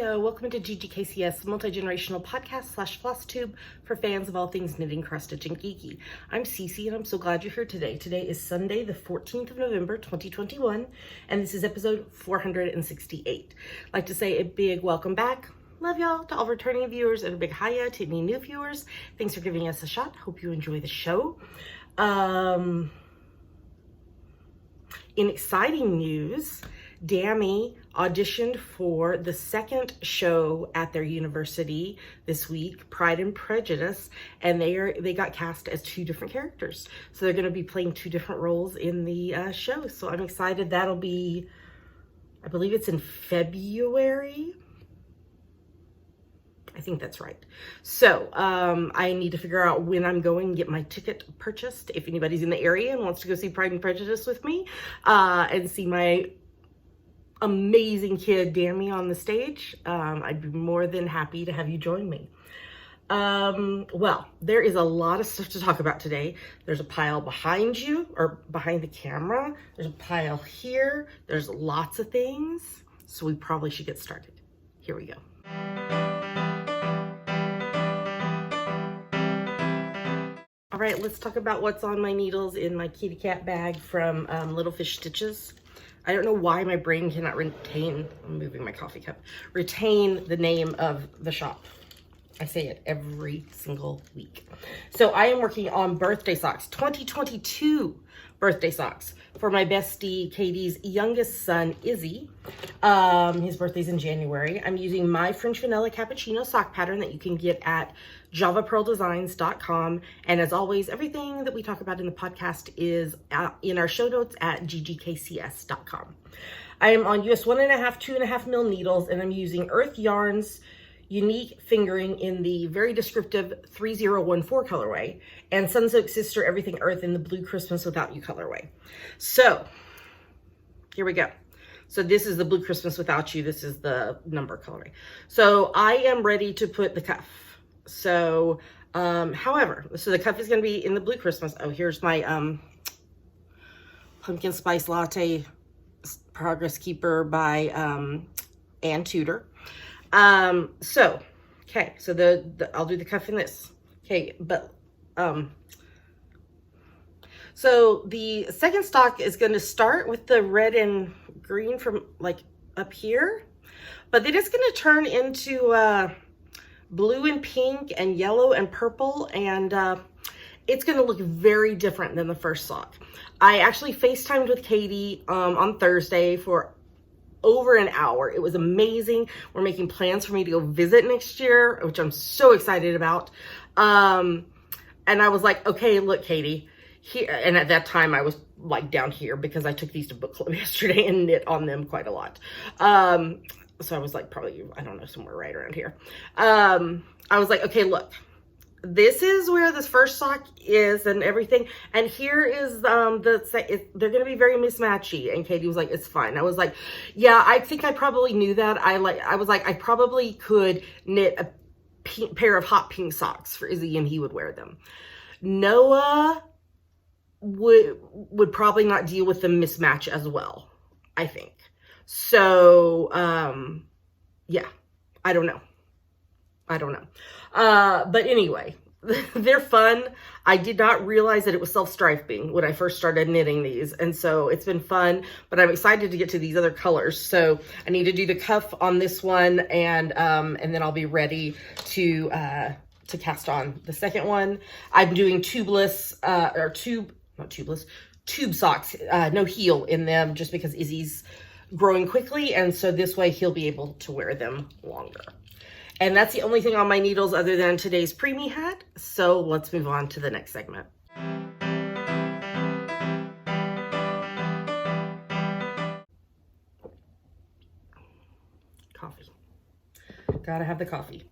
Heyo, welcome to GGKCS, multi-generational podcast / FlossTube for fans of all things knitting, cross-stitch, and geeky. I'm Cece, and I'm so glad you're here today. Today is Sunday, the 14th of November, 2021, and this is episode 468. I'd like to say a big welcome back. Love y'all to all returning viewers, and a big hiya to any new viewers. Thanks for giving us a shot. Hope you enjoy the show. In exciting news, Dammy auditioned for the second show at their university this week, Pride and Prejudice, and they got cast as two different characters. So they're going to be playing two different roles in the show. So I'm excited. That'll be, I believe it's in February. I think that's right. So I need to figure out when I'm going and get my ticket purchased. If anybody's in the area and wants to go see Pride and Prejudice with me and see my amazing kid Dammy on the stage, I'd be more than happy to have you join me. Well, there is a lot of stuff to talk about today. There's a pile behind you, or behind the camera. There's a pile here. There's lots of things. So we probably should get started. Here we go. All right, let's talk about what's on my needles in my kitty cat bag from Little Fish Stitches. I don't know why my brain cannot retain, I'm moving my coffee cup, retain the name of the shop. I say it every single week. So I am working on birthday socks, 2022 birthday socks for my bestie Katie's youngest son, Izzy. His birthday's in January. I'm using my French Vanilla Cappuccino sock pattern that you can get at javapearldesigns.com. And as always, everything that we talk about in the podcast is in our show notes at ggkcs.com. I am on US 1.5, 2.5 mil needles, and I'm using Earth Yarns Unique Fingering in the very descriptive 3014 colorway, and Sunsoak Sister Everything Earth in the Blue Christmas Without You colorway. So here we go. So this is the Blue Christmas Without You. This is the number colorway. So I am ready to put the cuff. So, however, so the cuff is going to be in the Blue Christmas. Oh, here's my Pumpkin Spice Latte Progress Keeper by Ann Tudor. So, okay, so I'll do the cuff in this. Okay, but, so the second stock is going to start with the red and green from like up here, but then it's going to turn into, blue and pink and yellow and purple, and it's going to look very different than the first sock. I actually FaceTimed with Katie on Thursday for over an hour. It was amazing. We're making plans for me to go visit next year, which I'm so excited about. And I was like, okay, look, Katie, here. And at that time I was like down here because I took these to book club yesterday and knit on them quite a lot. So I was like, probably, I don't know, somewhere right around here. I was like, okay, look, this is where this first sock is and everything. And here is they're going to be very mismatchy. And Katie was like, it's fine. I was like, yeah, I think I probably knew that. I was like, I probably could knit a pair of hot pink socks for Izzy and he would wear them. Noah would probably not deal with the mismatch as well, I think. So, yeah, I don't know. But anyway, they're fun. I did not realize that it was self-striping when I first started knitting these. And so it's been fun, but I'm excited to get to these other colors. So I need to do the cuff on this one, and then I'll be ready to cast on the second one. I'm doing tube socks, no heel in them, just because Izzy's growing quickly, and so this way he'll be able to wear them longer. And that's the only thing on my needles other than today's preemie hat. So let's move on to the next segment. Coffee. Gotta have the coffee.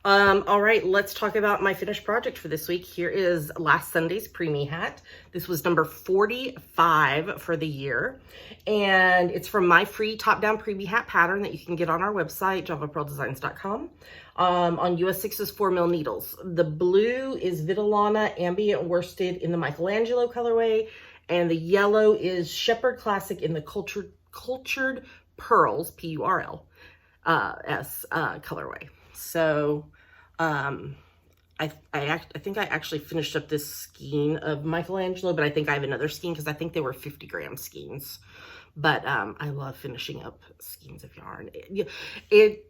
All right, let's talk about my finished project for this week. Here is last Sunday's preemie hat. This was number 45 for the year, and it's from my free top-down preemie hat pattern that you can get on our website, javapearldesigns.com. On US 6's 4 mil needles. The blue is Vitellana Ambient Worsted in the Michelangelo colorway, and the yellow is Shepherd Classic in the Cultured Pearls, P-U-R-L, colorway. So I think I actually finished up this skein of Michelangelo, but I think I have another skein because I think they were 50-gram skeins. But I love finishing up skeins of yarn. It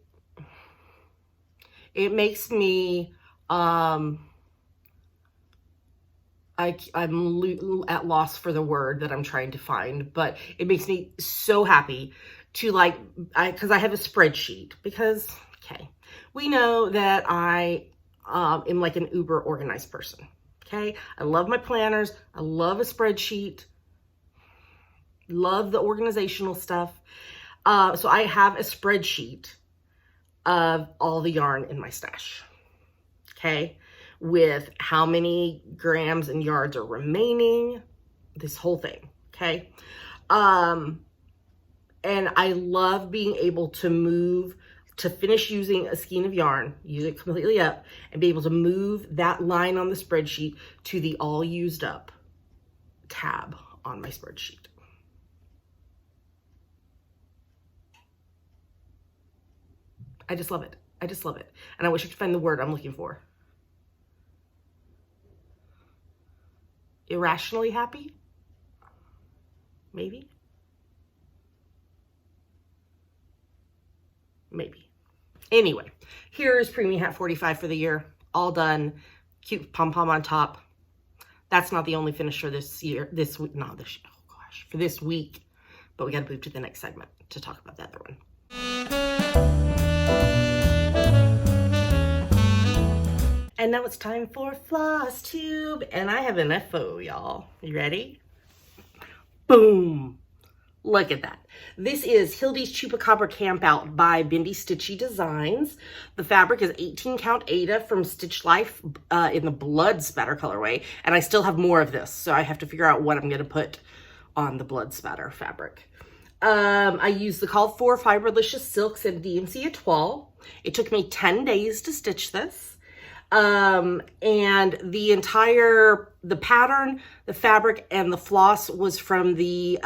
makes me I'm at loss for the word that I'm trying to find, but it makes me so happy to because I have a spreadsheet, because okay, we know that I am like an uber organized person. Okay, I love my planners, I love a spreadsheet, love the organizational stuff. So I have a spreadsheet of all the yarn in my stash. Okay, with how many grams and yards are remaining, this whole thing. Okay, and I love being able to finish using a skein of yarn, use it completely up, and be able to move that line on the spreadsheet to the all used up tab on my spreadsheet. I just love it. I just love it. And I wish I could find the word I'm looking for. Irrationally happy? Maybe? Maybe. Anyway, here's Preemie Hat 45 for the year. All done. Cute pom-pom on top. That's not the only finisher this year. This week. Not this year. Oh gosh. For this week. But we got to move to the next segment to talk about the other one. And now it's time for FlossTube, and I have an FO, y'all. You ready? Boom! Look at that. This is Hildy's Chupacabra Campout by Bindi Stitchy Designs. The fabric is 18 count Ada from Stitch Life in the Blood Spatter colorway, and I still have more of this, so I have to figure out what I'm going to put on the Blood Spatter fabric. I used the called for Fiberlicious Silks and DMC Etoile. It took me 10 days to stitch this. And the pattern, the fabric, and the floss was from the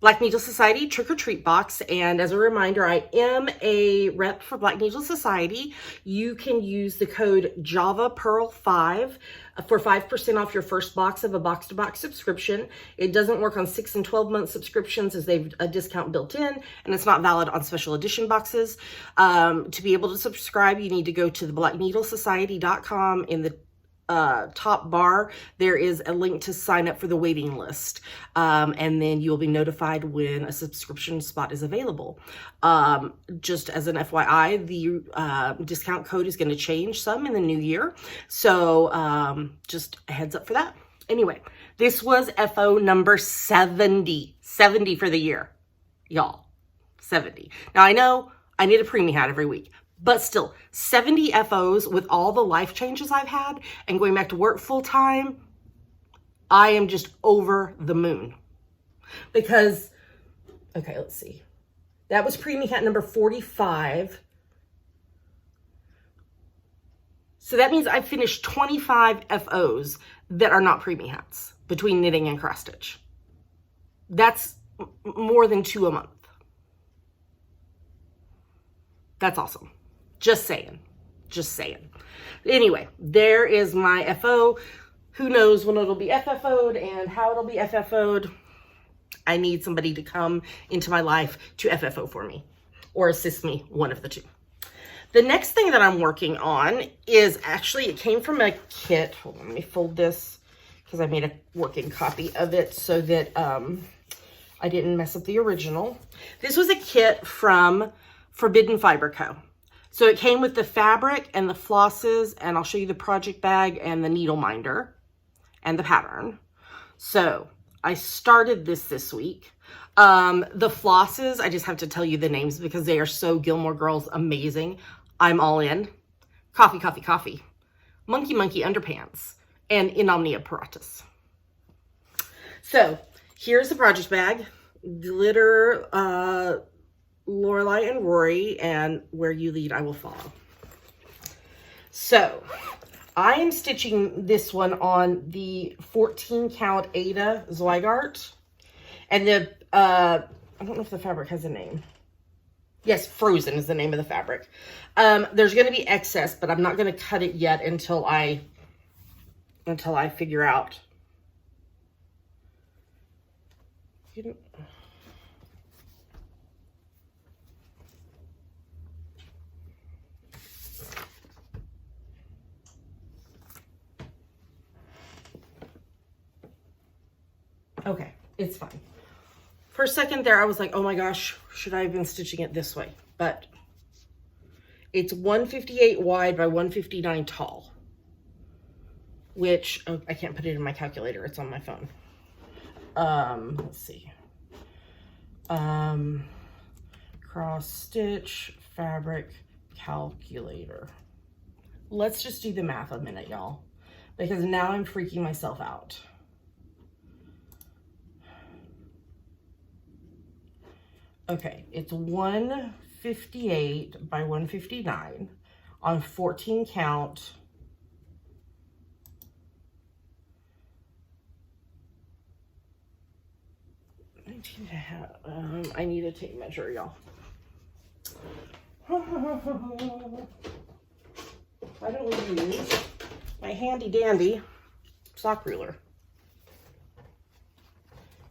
Black Needle Society Trick or Treat box. And as a reminder, I am a rep for Black Needle Society. You can use the code JavaPearl5 for 5% off your first box of a box-to-box subscription. It doesn't work on 6 and 12-month subscriptions as they've a discount built in, and it's not valid on special edition boxes. To be able to subscribe, you need to go to the blackneedlesociety.com. In the top bar, there is a link to sign up for the waiting list. And then you'll be notified when a subscription spot is available. Just as an FYI, the discount code is going to change some in the new year. So just a heads up for that. Anyway, this was FO number 70. 70 for the year, y'all. 70. Now I know I need a preemie hat every week, but still, 70 FOs with all the life changes I've had and going back to work full time, I am just over the moon. Because, okay, let's see. That was preemie hat number 45. So that means I finished 25 FOs that are not preemie hats between knitting and cross stitch. That's more than 2 a month. That's awesome. Just saying. Just saying. Anyway, there is my FO. Who knows when it'll be FFO'd and how it'll be FFO'd. I need somebody to come into my life to FFO for me or assist me, one of the two. The next thing that I'm working on is actually, it came from a kit. Hold on, let me fold this because I made a working copy of it so that I didn't mess up the original. This was a kit from Forbidden Fiber Co. So it came with the fabric and the flosses, and I'll show you the project bag and the needle minder and the pattern. So I started this week. The flosses, I just have to tell you the names because they are so Gilmore Girls amazing. I'm all in. Coffee, coffee, coffee. Monkey, monkey underpants. And Inomnia paratus. So here's the project bag. Glitter, Lorelai and Rory, and where you lead, I will follow. So I am stitching this one on the 14 count Ada Zweigart, and the I don't know if the fabric has a name. Yes, Frozen is the name of the fabric. There's going to be excess, but I'm not going to cut it yet until I figure out. Okay, it's fine. For a second there, I was like, oh my gosh, should I have been stitching it this way? But it's 158 wide by 159 tall, which, oh, I can't put it in my calculator. It's on my phone. Let's see. Cross stitch fabric calculator. Let's just do the math a minute, y'all, because now I'm freaking myself out. Okay, it's 158 by 159 on 14 count. I need a tape measure, y'all. I don't use my handy dandy sock ruler.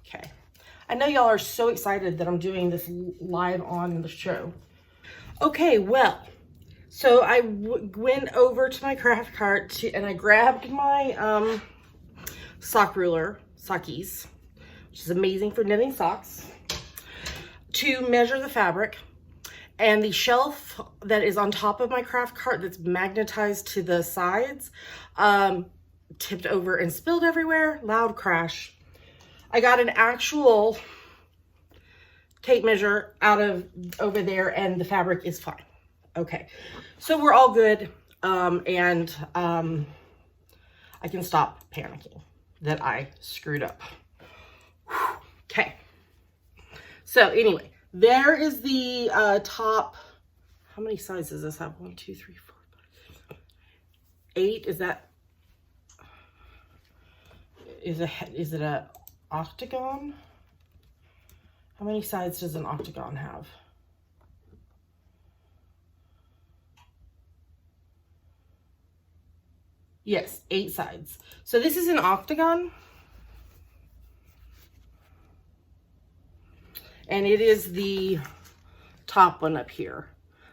Okay. I know y'all are so excited that I'm doing this live on the show. Okay, well, so I went over to my craft cart and I grabbed my sock ruler, Sockies, which is amazing for knitting socks, to measure the fabric. And the shelf that is on top of my craft cart that's magnetized to the sides tipped over and spilled everywhere. Loud crash. I got an actual tape measure out of over there and the fabric is fine. Okay, so we're all good. I can stop panicking that I screwed up. Okay, so anyway, there is the top. How many sides does this have? 1, 2, 3, 4, 5, 6, 8. Is that, is it a octagon? How many sides does an octagon have? Yes, 8 sides. So this is an octagon. And it is the top one up here.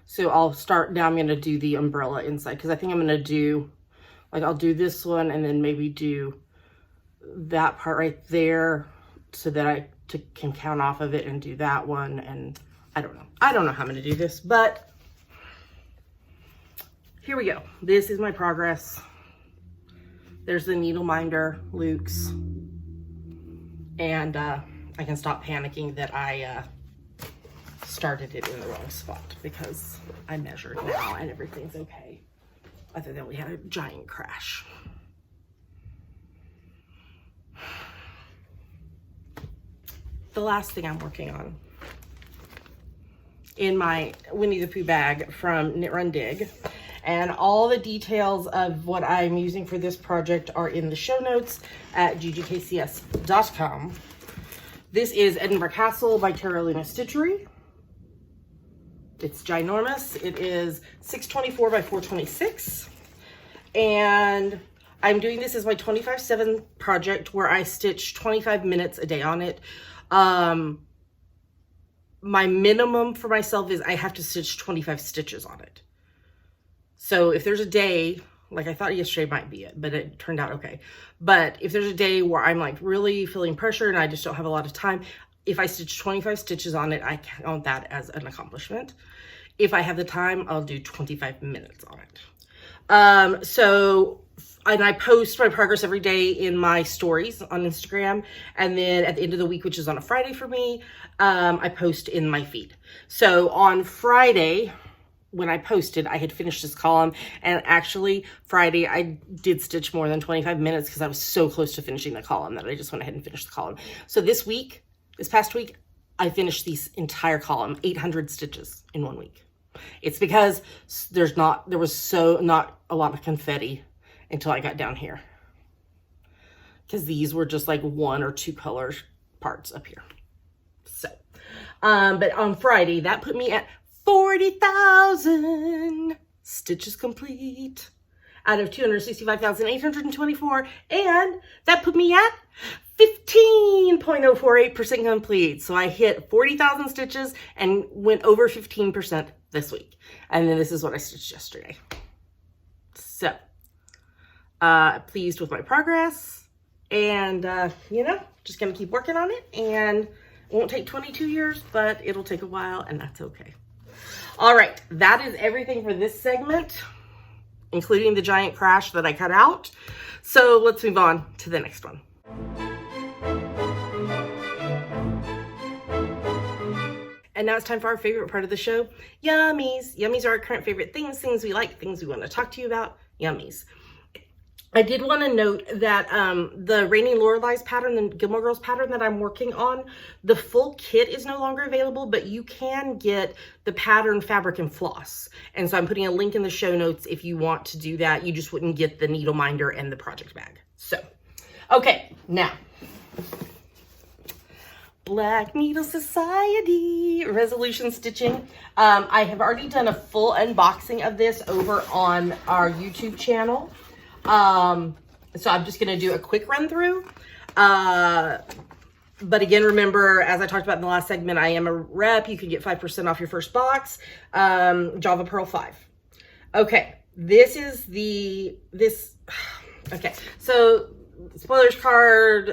So I'll start, now I'm going to do the umbrella inside, because I think I'm going to do, like, I'll do this one and then maybe do that part right there so that I can count off of it and do that one. And I don't know. I don't know how I'm going to do this, but here we go. This is my progress. There's the needle minder, Luke's. And I can stop panicking that I started it in the wrong spot, because I measured now and everything's okay. Other than we had a giant crash. The last thing I'm working on in my Winnie the Pooh bag from Knit Run Dig, and all the details of what I'm using for this project are in the show notes at ggkcs.com. This is Edinburgh Castle by Carolina Stitchery. It's ginormous. It is 624 by 426. And I'm doing this as my 25/7 project where I stitch 25 minutes a day on it. My minimum for myself is I have to stitch 25 stitches on it. So if there's a day, like I thought yesterday might be it, but it turned out okay. But if there's a day where I'm like really feeling pressure and I just don't have a lot of time, if I stitch 25 stitches on it, I count that as an accomplishment. If I have the time, I'll do 25 minutes on it. And I post my progress every day in my stories on Instagram. And then at the end of the week, which is on a Friday for me, I post in my feed. So on Friday, when I posted, I had finished this column, and actually Friday I did stitch more than 25 minutes because I was so close to finishing the column that I just went ahead and finished the column. So this past week, I finished this entire column, 800 stitches in 1 week. It's because there was not a lot of confetti until I got down here, because these were just like 1 or 2 color parts up here. So, but on Friday, that put me at 40,000 stitches complete out of 265,824, and that put me at 15.048% complete. So I hit 40,000 stitches and went over 15% this week. And then this is what I stitched yesterday. So, pleased with my progress, and you know, just gonna keep working on it, and it won't take 22 years, but it'll take a while, and that's okay. All right, that is everything for this segment, including the giant crash that I cut out. So let's move on to the next one. And now it's time for our favorite part of the show, yummies. Yummies are our current favorite things, things we like, things we want to talk to you about, yummies. I did want to note that the Raining Lorelei's pattern, the Gilmore Girls pattern that I'm working on, the full kit is no longer available, but you can get the pattern, fabric, and floss. And so I'm putting a link in the show notes if you want to do that. You just wouldn't get the needle minder and the project bag. So, okay, now. Black Needle Society resolution stitching. I have already done a full unboxing of this over on our YouTube channel. So I'm just going to do a quick run through. But again, remember, as I talked about in the last segment, I am a rep. You can get 5% off your first box. Java Pearl 5. Okay, this is okay, so spoilers card,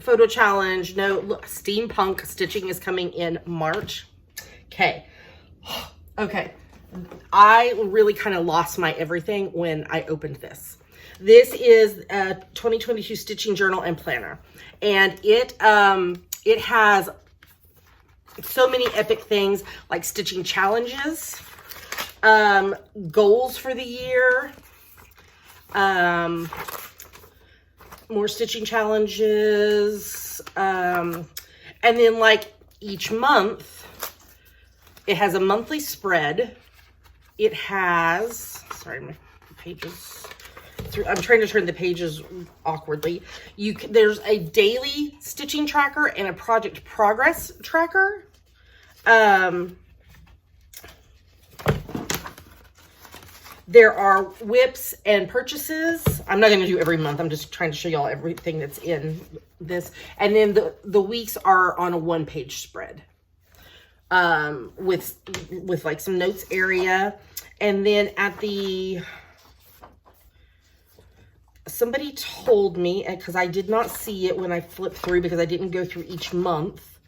photo challenge. No, look, steampunk stitching is coming in March. Okay. Okay. I really kind of lost my everything when I opened this. This is a 2022 stitching journal and planner, and it has so many epic things like stitching challenges, goals for the year, more stitching challenges, and then like each month it has a monthly spread. It has, sorry, my pages, I'm trying to turn the pages awkwardly. There's a daily stitching tracker and a project progress tracker. There are whips and purchases. I'm not going to do every month. I'm just trying to show y'all everything that's in this. And then the weeks are on a one-page spread with like some notes area. And then at somebody told me, because I did not see it when I flipped through because I didn't go through each month,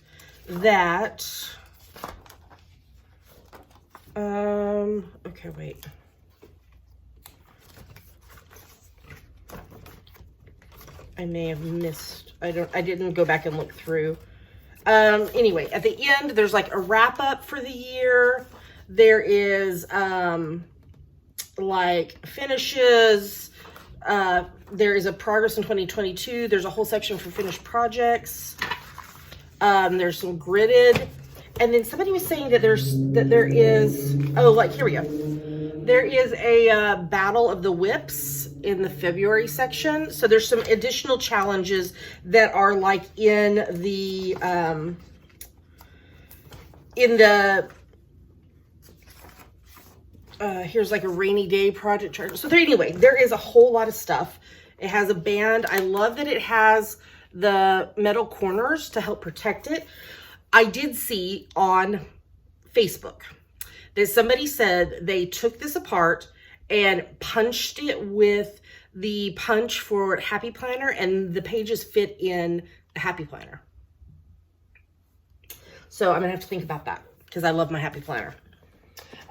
that, okay, wait. I may have missed, I didn't go back and look through. Anyway, at the end, there's like a wrap up for the year. There is, like finishes. There is a progress in 2022. There's a whole section for finished projects. There's some gridded. And then somebody was saying that there is, oh, like, here we go. There is a battle of the whips in the February section. So there's some additional challenges that are like in the here's like a rainy day project chart. So anyway, there is a whole lot of stuff. It has a band. I love that it has the metal corners to help protect it. I did see on Facebook that somebody said they took this apart and punched it with the punch for Happy Planner, and the pages fit in the Happy Planner. So I'm gonna have to think about that because I love my Happy Planner.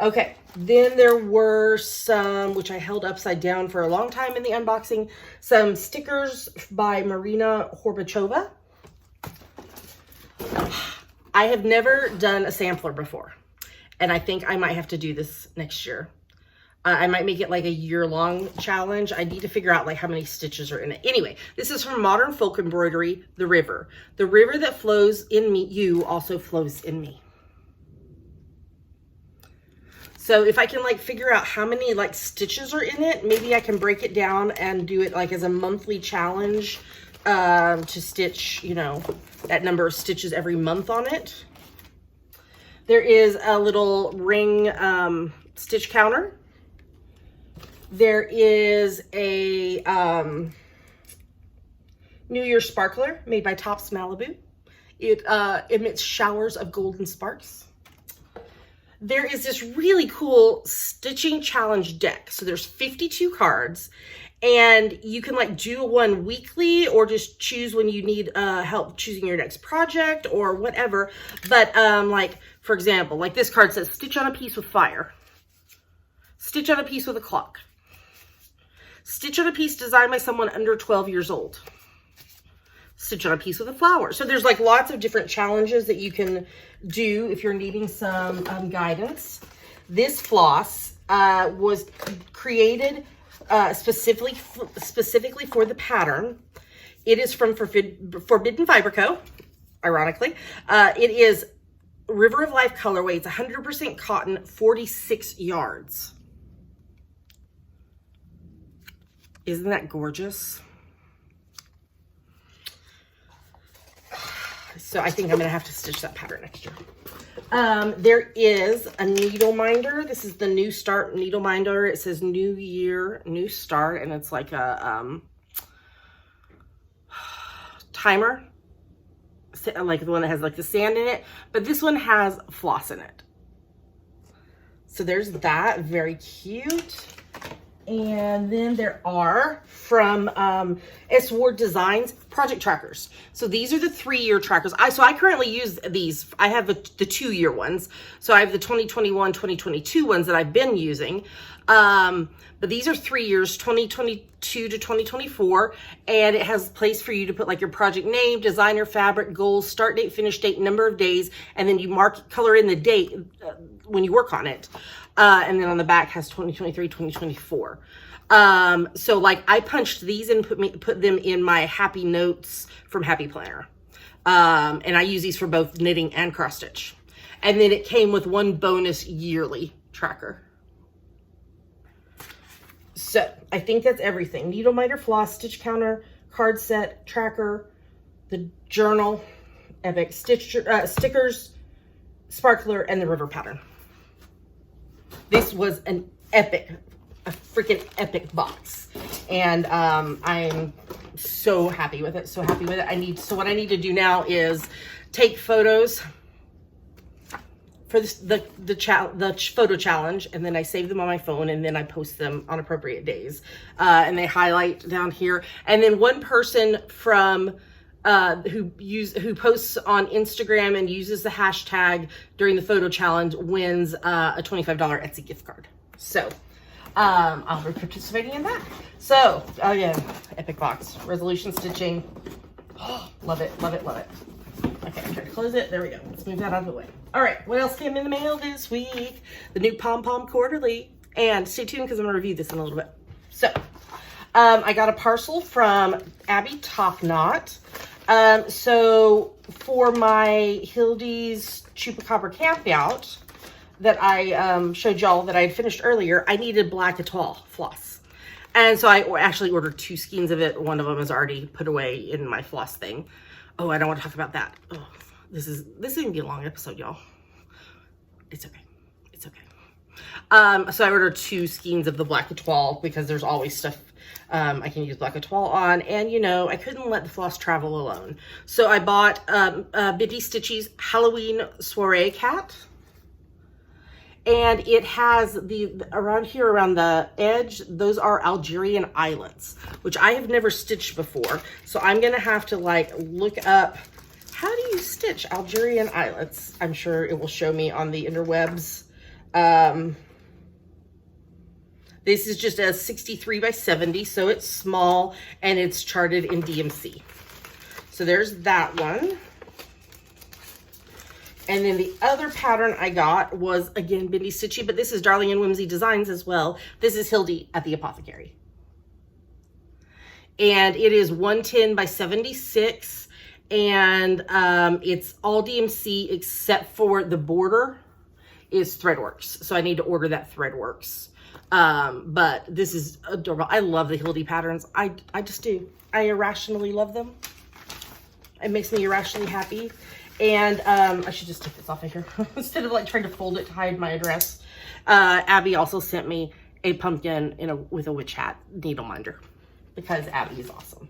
Okay, then there were some, which I held upside down for a long time in the unboxing, some stickers by Marina Horbachova. I have never done a sampler before, and I think I might have to do this next year. I might make it like a year-long challenge. I need to figure out like how many stitches are in it. Anyway, this is from Modern Folk Embroidery, The River. The river that flows in me, you also flows in me. So if I can like figure out how many like stitches are in it, maybe I can break it down and do it like as a monthly challenge to stitch, you know, that number of stitches every month on it. There is a little ring stitch counter. There is a New Year sparkler made by Tops Malibu. It emits showers of golden sparks. There is this really cool stitching challenge deck. So there's 52 cards, and you can like do one weekly or just choose when you need help choosing your next project or whatever. But like, for example, like this card says, stitch on a piece with fire. Stitch on a piece with a clock. Stitch on a piece designed by someone under 12 years old. Stitch on a piece with a flower. So there's like lots of different challenges that you can do if you're needing some guidance. This floss was created specifically for the pattern. It is from Forbidden Fiber Co. Ironically, it is River of Life colorway. It's 100% cotton, 46 yards. Isn't that gorgeous? So I think I'm going to have to stitch that pattern next year. There is a needle minder. This is the New Start needle minder. It says New Year, New Start, and it's like a timer, like the one that has like the sand in it, but this one has floss in it. So there's that, very cute. And then there are from S. Ward Designs project trackers. So these are the 3-year trackers. I currently use these. I have the 2-year ones. So I have the 2021, 2022 ones that I've been using. But these are 3 years, 2022 to 2024. And it has a place for you to put like your project name, designer, fabric, goals, start date, finish date, number of days. And then you color in the date when you work on it. And then on the back has 2023, 2024. So like I punched these and put them in my Happy Notes from Happy Planner. And I use these for both knitting and cross stitch. And then it came with one bonus yearly tracker. So I think that's everything. Needle minder, floss, stitch counter, card set, tracker, the journal, epic stickers, sparkler, and the river pattern. This was a freaking epic box. And I'm so happy with it, so happy with it. So what I need to do now is take photos for the photo challenge, and then I save them on my phone, and then I post them on appropriate days. And they highlight down here. And then one person from who posts on Instagram and uses the hashtag during the photo challenge wins a $25 Etsy gift card. So I'll be participating in that. So again, epic box, resolution stitching. Oh, love it, love it, love it. Okay, I'm trying to close it. There we go. Let's move that out of the way. All right, what else came in the mail this week? The new Pom Pom Quarterly. And stay tuned because I'm going to review this in a little bit. So I got a parcel from Abby Topknot. So for my Hildy's Chupacabra campout that I showed y'all that I had finished earlier, I needed black etoile floss. And so I actually ordered 2 skeins of it. One of them is already put away in my floss thing. Oh, I don't want to talk about that. Oh, this is gonna be a long episode, y'all. It's okay. It's okay. So I ordered 2 skeins of the black etoile because there's always stuff I can use black etoile on, and you know, I couldn't let the floss travel alone. So I bought Biddy Stitchy's Halloween Soiree Cat, and it has around here, around the edge, those are Algerian eyelets, which I have never stitched before. So I'm gonna have to like look up, how do you stitch Algerian eyelets? I'm sure it will show me on the interwebs. This is just a 63 by 70, so it's small and it's charted in DMC. So there's that one. And then the other pattern I got was, again, Biddy Stitchy, but this is Darling and Whimsy Designs as well. This is Hildy at the Apothecary. And it is 110 by 76, and it's all DMC except for the border is Threadworks. So I need to order that Threadworks. But this is adorable. I love the Hildy patterns. I just do. I irrationally love them. It makes me irrationally happy. And I should just take this off of here instead of like trying to fold it to hide my address. Abby also sent me a pumpkin with a witch hat needle minder because Abby is awesome.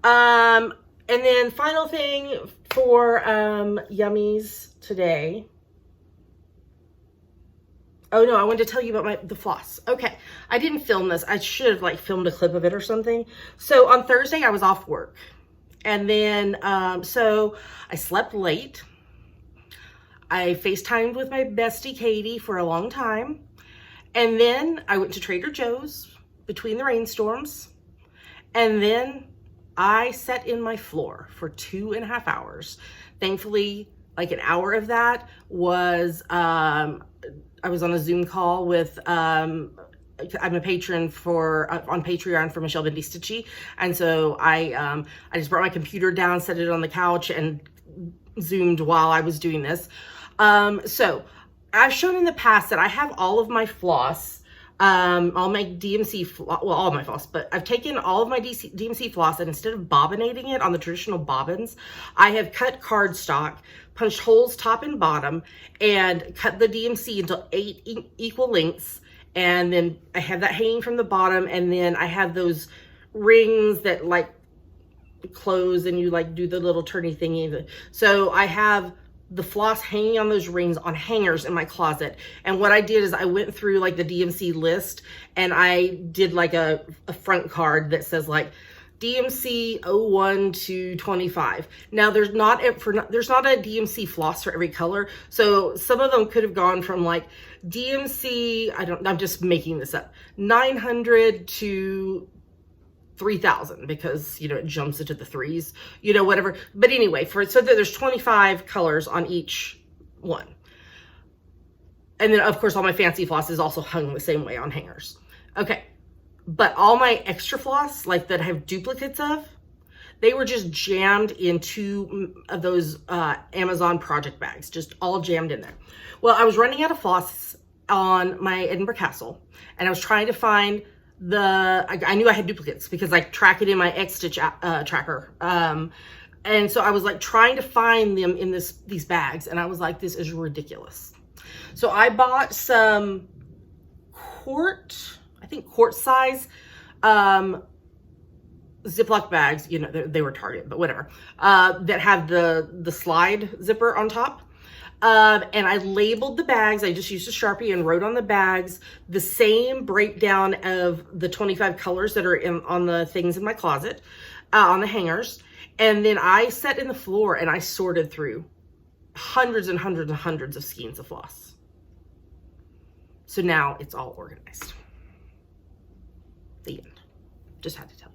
And then final thing for yummies today. Oh no, I wanted to tell you about the floss. Okay, I didn't film this. I should have like filmed a clip of it or something. So on Thursday I was off work. And then, so I slept late. I FaceTimed with my bestie Katie for a long time. And then I went to Trader Joe's between the rainstorms. And then I sat in my floor for 2.5 hours. Thankfully, like an hour of that was, I was on a Zoom call with, I'm a patron on Patreon for Michelle Bendy Stitchy. And so I just brought my computer down, set it on the couch and Zoomed while I was doing this. So I've shown in the past that I have all of my floss, all my DMC, well, all of my floss, but I've taken all of my DMC floss and instead of bobbinating it on the traditional bobbins, I have cut cardstock, punched holes top and bottom, and cut the DMC into 8 equal lengths. And then I have that hanging from the bottom. And then I have those rings that like close and you like do the little turny thingy. So I have the floss hanging on those rings on hangers in my closet. And what I did is I went through like the DMC list and I did like a front card that says like DMC 01 to 25. Now there's not a DMC floss for every color. So some of them could have gone from like DMC, I'm just making this up, 900 to 3,000 because, you know, it jumps into the threes, you know, whatever. But anyway, so there's 25 colors on each one. And then of course all my fancy floss is also hung the same way on hangers. Okay. But all my extra floss, like that I have duplicates of, they were just jammed in 2 of those Amazon project bags, just all jammed in there. Well, I was running out of floss on my Edinburgh Castle, and I was trying to find I knew I had duplicates because I track it in my X-Stitch tracker. And so I was like trying to find them in these bags, and I was like, this is ridiculous. So I bought some quart size Ziploc bags, you know, they were Target, but whatever, that have the slide zipper on top. And I labeled the bags. I just used a Sharpie and wrote on the bags the same breakdown of the 25 colors that are on the things in my closet, on the hangers. And then I sat in the floor and I sorted through hundreds and hundreds and hundreds of skeins of floss. So now it's all organized. The end. Just had to tell you.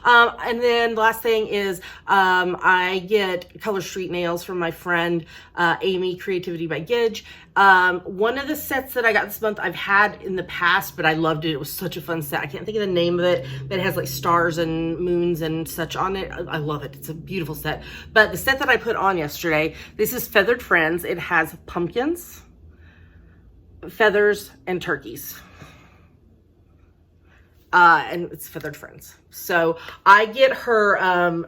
And then the last thing is I get Color Street nails from my friend Amy, Creativity by Gidge. One of the sets that I got this month I've had in the past, but I loved it. It was such a fun set. I can't think of the name of it, but it has like stars and moons and such on it. I love it. It's a beautiful set. But the set that I put on yesterday, this is Feathered Friends. It has pumpkins, feathers, and turkeys. And it's Feathered Friends. So I get her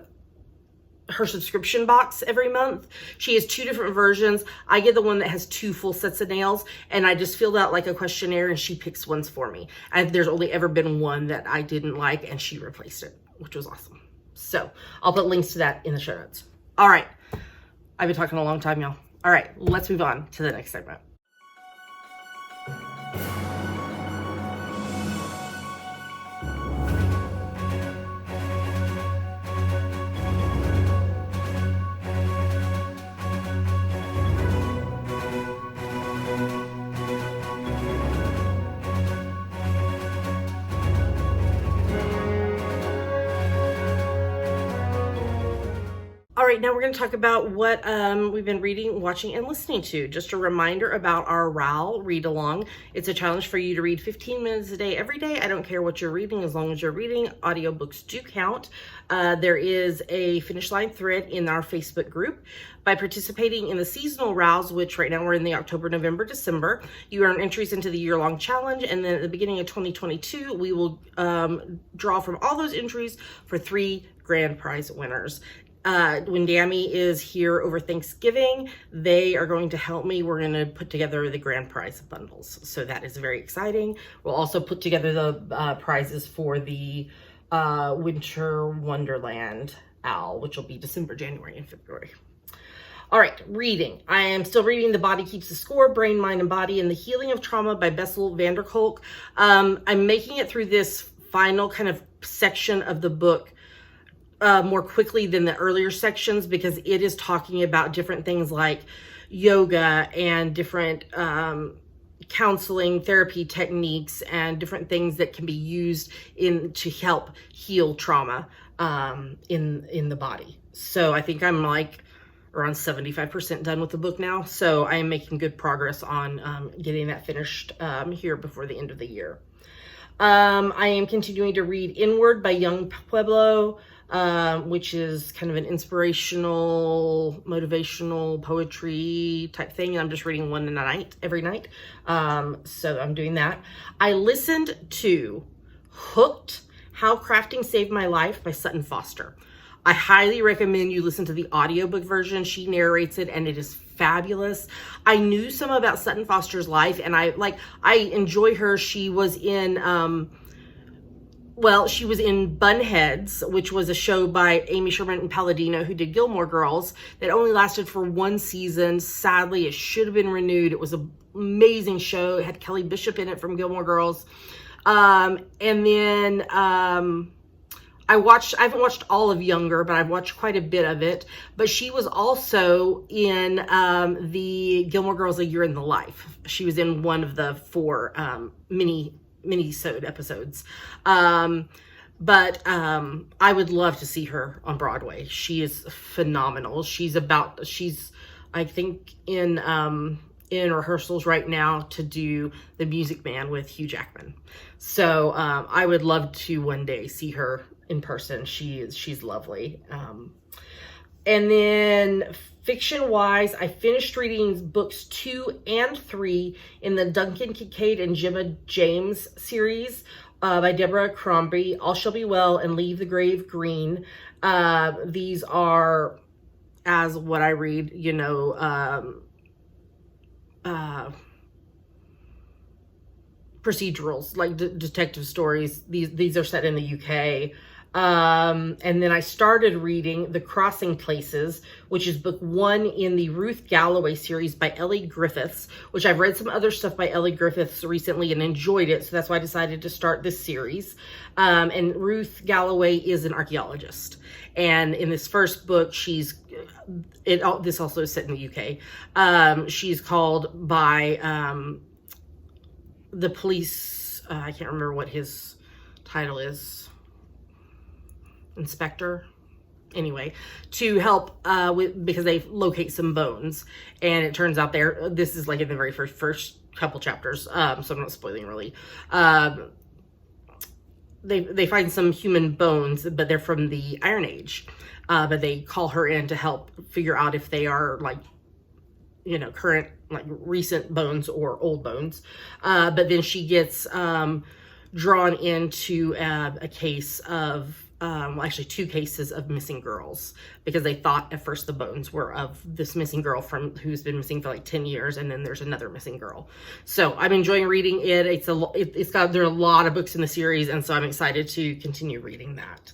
subscription box every month. She has 2 different versions. I get the one that has 2 full sets of nails, and I just filled out like a questionnaire and she picks ones for me. And there's only ever been one that I didn't like and she replaced it, which was awesome. So I'll put links to that in the show notes. All right. I've been talking a long time, y'all. All right, let's move on to the next segment. All right, now we're going to talk about what we've been reading, watching, and listening to. Just a reminder about our RAL read along. It's a challenge for you to read 15 minutes a day, every day. I don't care what you're reading, as long as you're reading. Audiobooks do count. There is a finish line thread in our Facebook group. By participating in the seasonal RALs, which right now we're in the October, November, December, you earn entries into the year-long challenge. And then at the beginning of 2022, we will draw from all those entries for 3 grand prize winners. when Dammy is here over Thanksgiving, they are going to help me. We're going to put together the grand prize bundles. So that is very exciting. We'll also put together the prizes for the Winter Wonderland owl, which will be December, January, and February. All right, reading. I am still reading The Body Keeps the Score, Brain, Mind, and Body, and the Healing of Trauma by Bessel van der Kolk. I'm making it through this final kind of section of the book more quickly than the earlier sections, because it is talking about different things like yoga and different counseling therapy techniques and different things that can be used to help heal trauma in the body. So I think I'm like around 75% done with the book now. So I am making good progress on getting that finished here before the end of the year. I am continuing to read Inward by Young Pueblo, which is kind of an inspirational, motivational poetry type thing. I'm just reading one a night, every night. So I'm doing that. I listened to Hooked, How Crafting Saved My Life by Sutton Foster. I highly recommend you listen to the audiobook version. She narrates it and it is fabulous. I knew some about Sutton Foster's life and I enjoy her. She was in, she was in Bunheads, which was a show by Amy Sherman and Palladino, who did Gilmore Girls, that only lasted for one season. Sadly, it should have been renewed. It was an amazing show. It had Kelly Bishop in it from Gilmore Girls. And then I haven't watched all of Younger, but I've watched quite a bit of it. But she was also in the Gilmore Girls A Year in the Life. She was in one of the 4 mini-sode episodes. I would love to see her on Broadway. She is phenomenal. She's I think in rehearsals right now to do The Music Man with Hugh Jackman. So I would love to one day see her in person. She's lovely. And then fiction-wise, I finished reading books 2 and 3 in the Duncan Kincaid and Gemma James series by Deborah Crombie, All Shall Be Well and Leave the Grave Green. These are, as what I read, procedurals, like detective stories. These are set in the UK. And then I started reading The Crossing Places, which is book 1 in the Ruth Galloway series by Ellie Griffiths, which I've read some other stuff by Ellie Griffiths recently and enjoyed it. So that's why I decided to start this series. And Ruth Galloway is an archaeologist. And in this first book, this also is set in the UK. She's called by the police, I can't remember what his title is, inspector, anyway, to help because they locate some bones, and it turns out this is like in the very first couple chapters, so I'm not spoiling really. They find some human bones, but they're from the Iron Age, but they call her in to help figure out if they are current, recent bones or old bones. But then she gets drawn into a case of, actually 2 cases of missing girls, because they thought at first the bones were of this missing girl who's been missing for like 10 years, and then there's another missing girl. So I'm enjoying reading it. There are a lot of books in the series, and so I'm excited to continue reading that.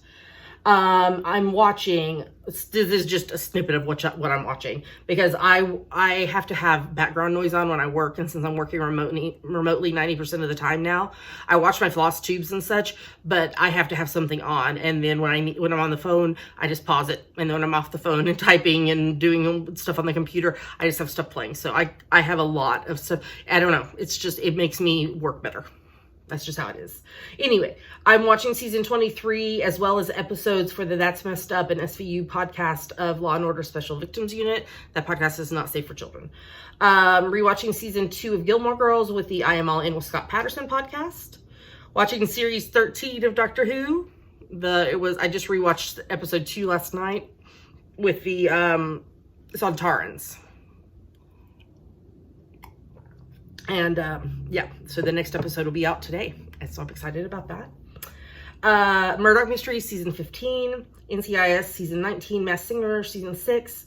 I'm watching, this is just a snippet of what I'm watching, because I have to have background noise on when I work, and since I'm working remotely 90% of the time now, I watch my FlossTubes and such, but I have to have something on, and then when I'm on the phone, I just pause it, and then when I'm off the phone and typing and doing stuff on the computer, I just have stuff playing. So I have a lot of stuff. I don't know, it makes me work better. That's just how it is. Anyway, I'm watching season 23 as well as episodes for the That's Messed Up and SVU podcast of Law and Order Special Victims Unit. That podcast is not safe for children. Rewatching season 2 of Gilmore Girls with the I Am All In with Scott Patterson podcast. Watching series 13 of Doctor Who. I just rewatched episode 2 last night with the Sontarans. And yeah, so the next episode will be out today, and so I'm excited about that. Murdoch Mysteries Season 15, NCIS Season 19, Masked Singer Season 6.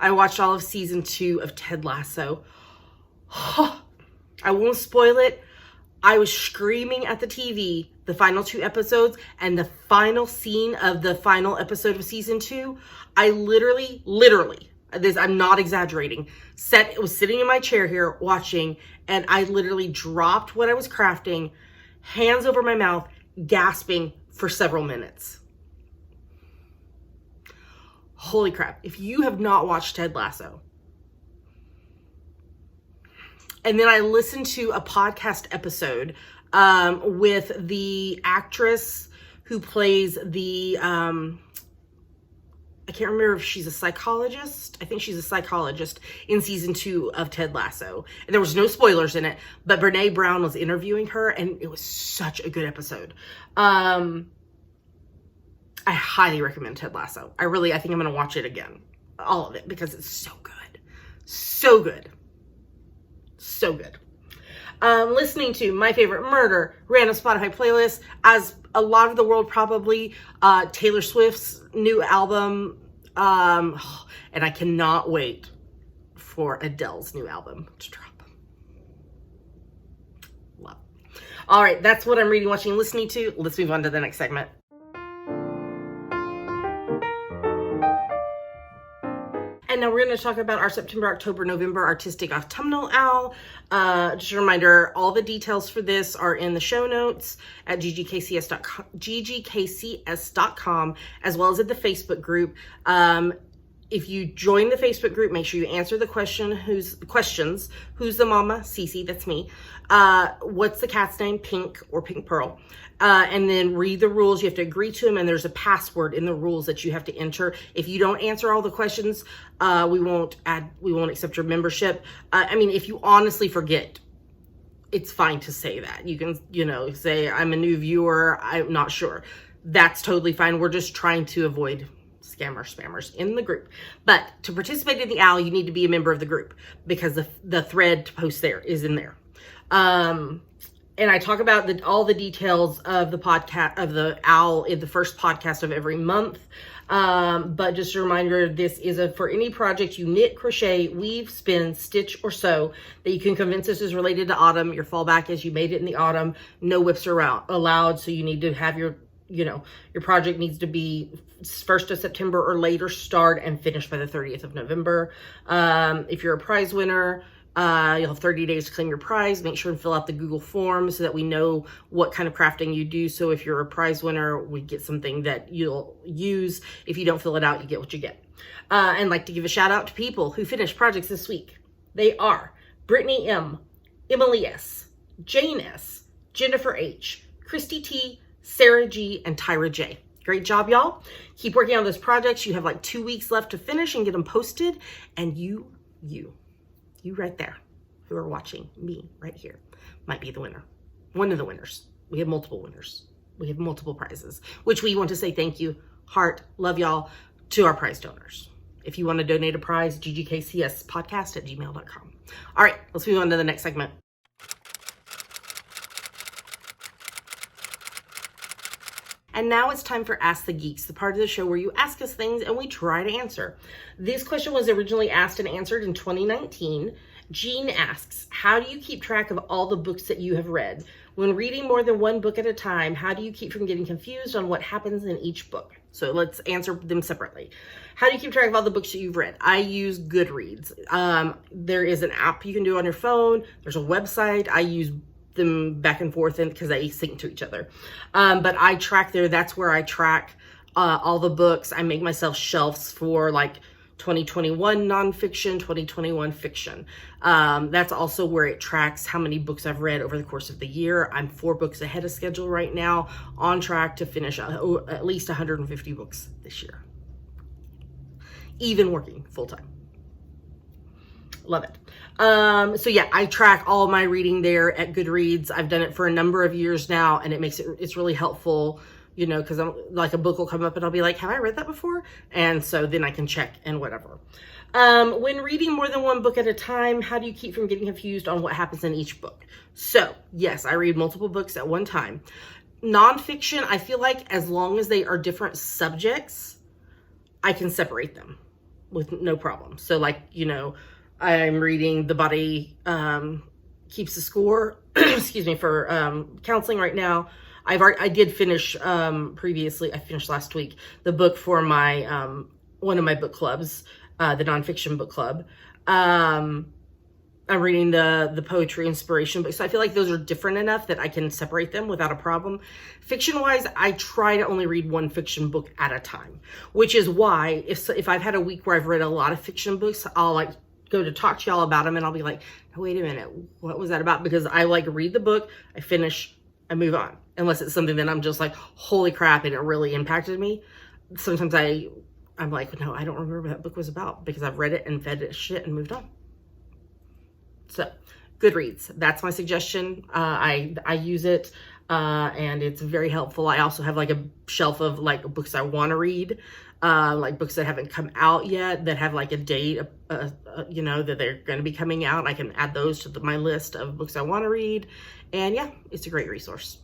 I watched all of Season 2 of Ted Lasso. I won't spoil it. I was screaming at the TV the final 2 episodes, and the final scene of the final episode of Season 2, I literally, I'm not exaggerating, was sitting in my chair here watching, and I literally dropped what I was crafting, hands over my mouth, gasping for several minutes. Holy crap. If you have not watched Ted Lasso, and then I listened to a podcast episode with the actress who plays the, I can't remember if she's a psychologist. I think she's a psychologist in Season 2 of Ted Lasso. And there was no spoilers in it, but Brene Brown was interviewing her, and it was such a good episode. I highly recommend Ted Lasso. I think I'm going to watch it again. All of it, because it's so good. So good. So good. Listening to my favorite murder, random Spotify playlist, as a lot of the world probably, Taylor Swift's new album, and I cannot wait for Adele's new album to drop. Love. All right, that's what I'm reading, watching, listening to. Let's move on to the next segment. And now we're going to talk about our September, October, November artistic autumnal owl. Just a reminder, all the details for this are in the show notes at ggkcs.com, as well as at the Facebook group. If you join the Facebook group, make sure you answer the questions. Who's the mama? Cece, that's me. What's the cat's name? Pink or Pink Pearl. And then read the rules. You have to agree to them, and there's a password in the rules that you have to enter. If you don't answer all the questions, we won't accept your membership. I mean, if you honestly forget, it's fine to say that. You can, say, I'm a new viewer, I'm not sure. That's totally fine. We're just trying to avoid spammers in the group. But to participate in the owl, you need to be a member of the group, because the thread to post there is in there. And I talk about all the details of the podcast, of the owl, in the first podcast of every month. But just a reminder, this is for any project you knit, crochet, weave, spin, stitch, or sew that you can convince us is related to autumn. Your fallback is you made it in the autumn. No whips are allowed. So you need to have your project needs to be 1st of September or later start and finish by the 30th of November. If you're a prize winner, you'll have 30 days to claim your prize. Make sure and fill out the Google form so that we know what kind of crafting you do. So if you're a prize winner, we get something that you'll use. If you don't fill it out, you get what you get. And like to give a shout out to people who finished projects this week. They are Brittany M, Emily S, Jane S, Jennifer H, Christy T, Sarah G, and Tyra J. Great job, y'all. Keep working on those projects. You have like 2 weeks left to finish and get them posted. And you right there who are watching me right here might be the winner. One of the winners. We have multiple winners. We have multiple prizes, which we want to say thank you, heart, love y'all, to our prize donors. If you want to donate a prize, ggkcspodcast@gmail.com. All right, let's move on to the next segment. And now it's time for Ask the Geeks, the part of the show where you ask us things and we try to answer. This question was originally asked and answered in 2019. Jean asks, how do you keep track of all the books that you have read? When reading more than one book at a time, how do you keep from getting confused on what happens in each book? So let's answer them separately. How do you keep track of all the books that you've read? I use Goodreads. There is an app you can do on your phone. There's a website. I use them back and forth because they sync to each other. But I track there. That's where I track all the books. I make myself shelves for like 2021 nonfiction, 2021 fiction. That's also where it tracks how many books I've read over the course of the year. I'm 4 books ahead of schedule right now, on track to finish at least 150 books this year. Even working full time. Love it. So yeah, I track all my reading there at Goodreads. I've done it for a number of years now, and it's really helpful, because I'm like, a book will come up and I'll be like, have I read that before? And so then I can check and whatever. When reading more than one book at a time, how do you keep from getting confused on what happens in each book? So yes, I read multiple books at one time. nonfiction, I feel like as long as they are different subjects, I can separate them with no problem. So like, you know, I'm reading The Body Keeps the Score, excuse me, for counseling right now. I did finish previously, I finished last week, the book for my, one of my book clubs, the nonfiction book club. I'm reading the poetry inspiration books. So I feel like those are different enough that I can separate them without a problem. Fiction-wise, I try to only read one fiction book at a time, which is why if I've had a week where I've read a lot of fiction books, I'll like go to talk to y'all about them and I'll be like, oh, wait a minute, what was that about? Because I like read the book, I finish, I move on. Unless it's something that I'm just like, holy crap, and it really impacted me. Sometimes I'm like, no, I don't remember what that book was about because I've read it and finished it and moved on. So, Goodreads, that's my suggestion. I use it and it's very helpful. I also have like a shelf of like books I want to read, like books that haven't come out yet that have like a date, you know, that they're going to be coming out. I can add those to my list of books I want to read. And yeah, it's a great resource.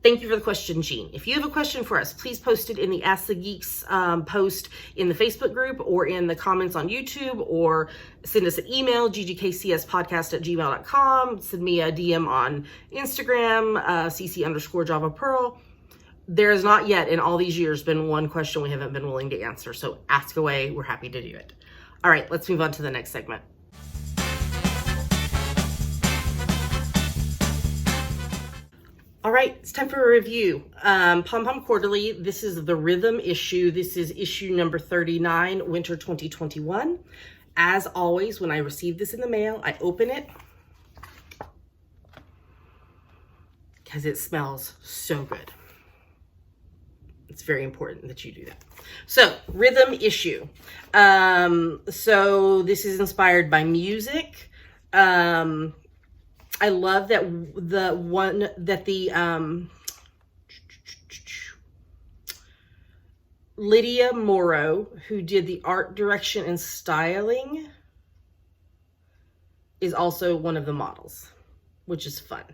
Thank you for the question, Jean. If you have a question for us, please post it in the Ask the Geeks post in the Facebook group or in the comments on YouTube, or send us an email, ggkcspodcast@gmail.com. Send me a DM on Instagram, cc_JavaPearl. There's not yet in all these years been one question we haven't been willing to answer. So ask away. We're happy to do it. All right, let's move on to the next segment. All right, it's time for a review. Pom Pom Quarterly, this is the Rhythm issue. This is issue number 39, winter 2021. As always, when I receive this in the mail, I open it because it smells so good. It's very important that you do that. So, Rhythm issue. So this is inspired by music. I love that Lydia Morrow, who did the art direction and styling, is also one of the models, which is fun.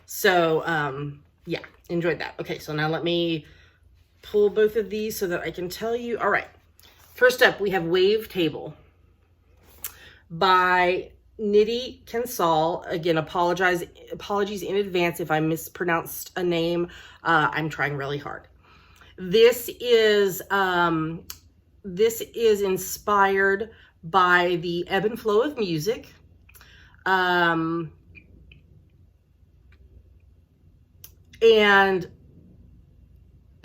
So, yeah, enjoyed that. Okay, so now let me pull both of these so that I can tell you. All right, first up, we have Wavetable by Niddy Kensal. Again, apologies in advance if I mispronounced a name. I'm trying really hard. This is inspired by the ebb and flow of music. And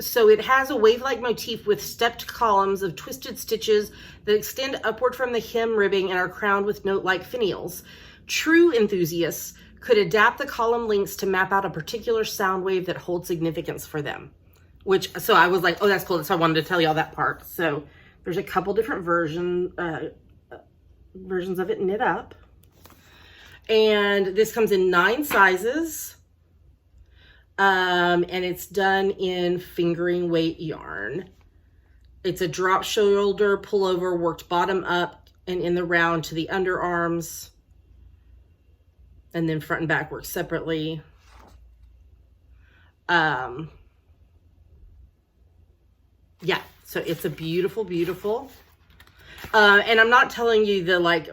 so it has a wave-like motif with stepped columns of twisted stitches that extend upward from the hem ribbing and are crowned with note-like finials. True enthusiasts could adapt the column links to map out a particular sound wave that holds significance for them. So I was like, oh, that's cool. So I wanted to tell y'all that part. So there's a couple different versions of it knit up. And this comes in 9 sizes. And it's done in fingering weight yarn. It's a drop shoulder pullover worked bottom up and in the round to the underarms, and then front and back worked separately. Yeah, so it's a beautiful, beautiful. And I'm not telling you the like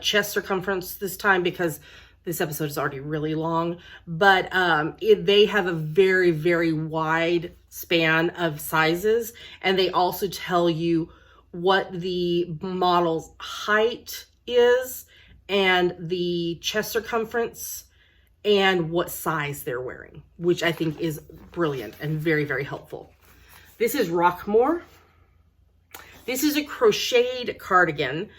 chest circumference this time because this episode is already really long, but they have a very, very wide span of sizes, and they also tell you what the model's height is and the chest circumference and what size they're wearing, which I think is brilliant and very, very helpful. This is Rockmore. This is a crocheted cardigan.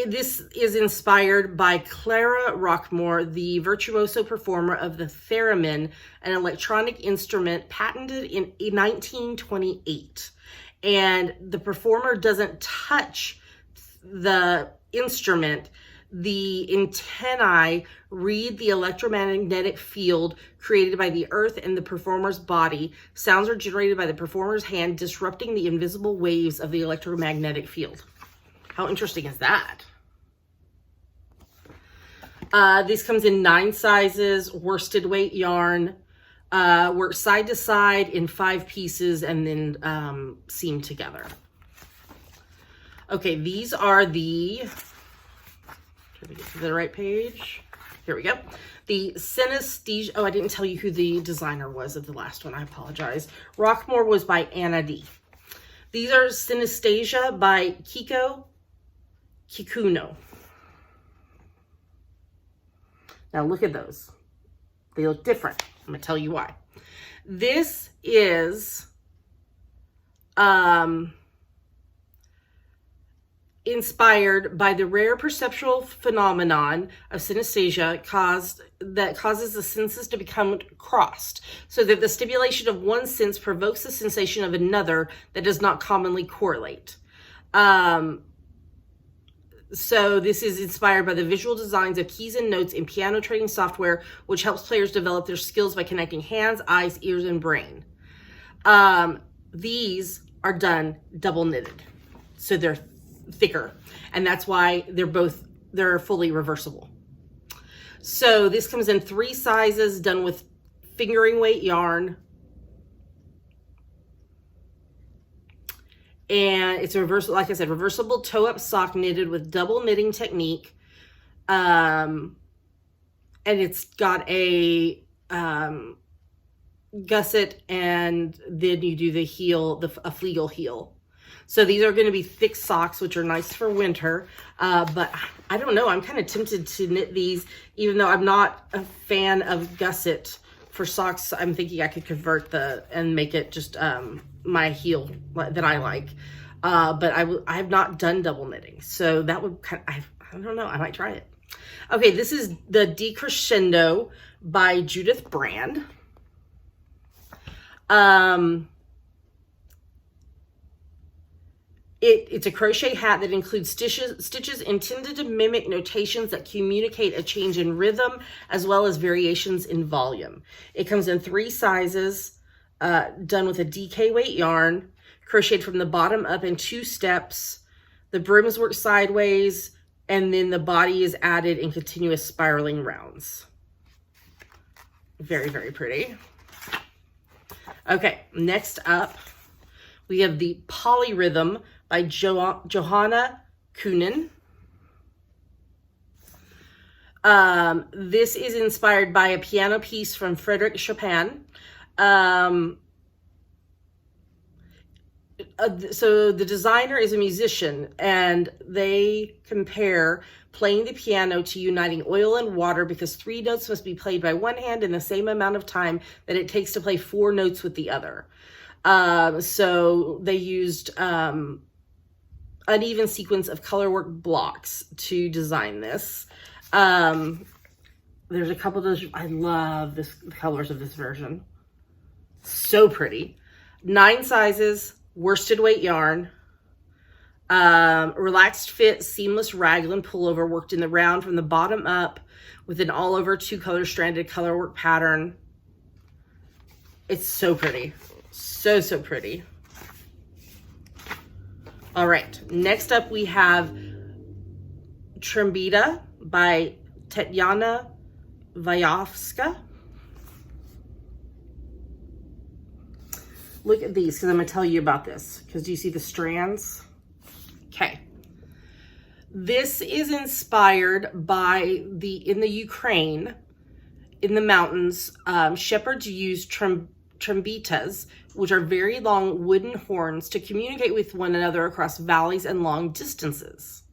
This is inspired by Clara Rockmore, the virtuoso performer of the theremin, an electronic instrument patented in 1928. And the performer doesn't touch the instrument. The antennae read the electromagnetic field created by the earth and the performer's body. Sounds are generated by the performer's hand, disrupting the invisible waves of the electromagnetic field. How interesting is that? This comes in 9 sizes, worsted weight yarn, worked side to side in 5 pieces, and then seamed together. Okay, these are the, try to get to the right page. Here we go. The Synesthesia, oh, I didn't tell you who the designer was of the last one. I apologize. Rockmore was by Anna D. These are Synesthesia by Kiko Kikuno. Now look at those. They look different. I'm going to tell you why. This is inspired by the rare perceptual phenomenon of synesthesia that causes the senses to become crossed, so that the stimulation of one sense provokes the sensation of another that does not commonly correlate. So this is inspired by the visual designs of keys and notes in piano trading software, which helps players develop their skills by connecting hands, eyes, ears, and brain. These are done double knitted, so they're thicker, and that's why they're fully reversible. So this comes in 3 sizes, done with fingering weight yarn, and it's a reversible, like I said, reversible toe-up sock knitted with double knitting technique, and it's got a gusset, and then you do the heel, a Flegel heel. So these are going to be thick socks, which are nice for winter. But I don't know. I'm kind of tempted to knit these, even though I'm not a fan of gusset for socks. I'm thinking I could convert and make it just my heel that I like. But I have not done double knitting. So that would I don't know. I might try it. Okay, this is the Decrescendo by Judith Brand. It's a crochet hat that includes stitches intended to mimic notations that communicate a change in rhythm as well as variations in volume. It comes in 3 sizes, done with a DK weight yarn, crocheted from the bottom up in 2 steps. The brim is worked sideways, and then the body is added in continuous spiraling rounds. Very, very pretty. Okay, next up, we have the Polyrhythm by Johanna Kunin. This is inspired by a piano piece from Frédéric Chopin. So the designer is a musician, and they compare playing the piano to uniting oil and water, because 3 notes must be played by one hand in the same amount of time that it takes to play 4 notes with the other. So they used uneven sequence of colorwork blocks to design this. There's a couple of those. I love the colors of this version. So pretty. 9 sizes, worsted weight yarn, relaxed fit, seamless raglan pullover worked in the round from the bottom up with an all over 2-color stranded colorwork pattern. It's so pretty. So, so pretty. All right, next up we have Trimbita by Tetyana Vyavska. Look at these, because I'm going to tell you about this. Because do you see the strands? Okay. This is inspired by in the Ukraine, in the mountains, shepherds use Trimbitas, which are very long wooden horns, to communicate with one another across valleys and long distances.